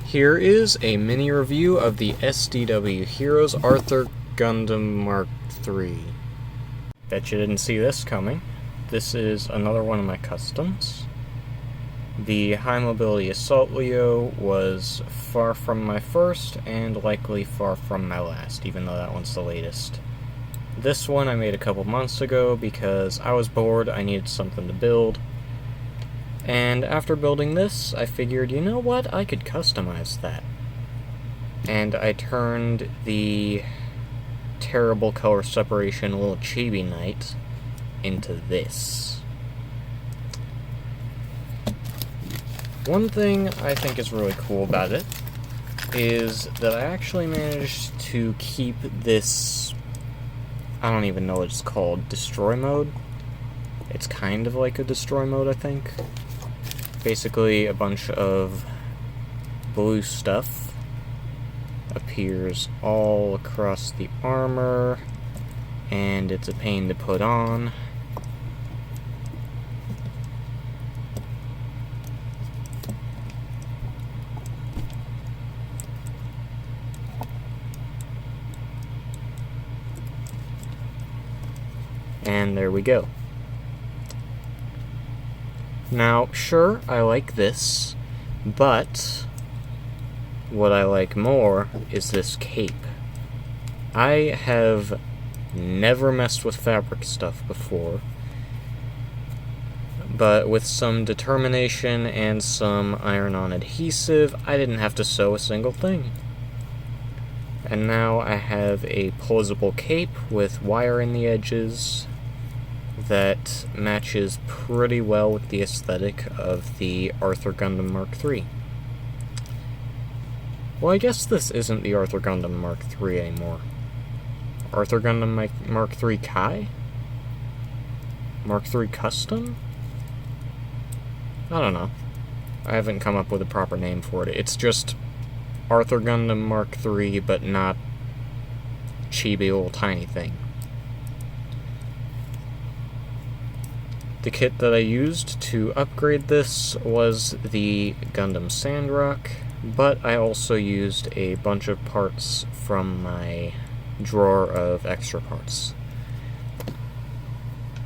Here is a mini review of the SDW Heroes Arthur Gundam Mark III. Bet you didn't see this coming. This is another one of my customs. The High Mobility Assault Leo was far from my first, and likely far from my last, even though that one's the latest. This one I made a couple months ago because I was bored, I needed something to build. And after building this, I figured, you know what, I could customize that. And I turned the terrible color separation little chibi knight into this. One thing I think is really cool about it is that I actually managed to keep this, I don't even know what it's called, destroy mode? It's kind of like a destroy mode, I think. Basically, a bunch of blue stuff appears all across the armor, and it's a pain to put on. And there we go. Now, sure, I like this, but what I like more is this cape. I have never messed with fabric stuff before, but with some determination and some iron-on adhesive, I didn't have to sew a single thing. And now I have a posable cape with wire in the edges that matches pretty well with the aesthetic of the Arthur Gundam Mark III. Well, I guess this isn't the Arthur Gundam Mark III anymore. Arthur Gundam Mark III Kai? Mark III Custom? I don't know. I haven't come up with a proper name for it. It's just Arthur Gundam Mark III, but not chibi little tiny thing. The kit that I used to upgrade this was the Gundam Sandrock, but I also used a bunch of parts from my drawer of extra parts.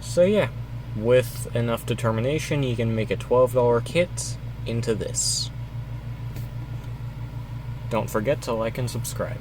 So yeah, with enough determination, you can make a $12 kit into this. Don't forget to like and subscribe.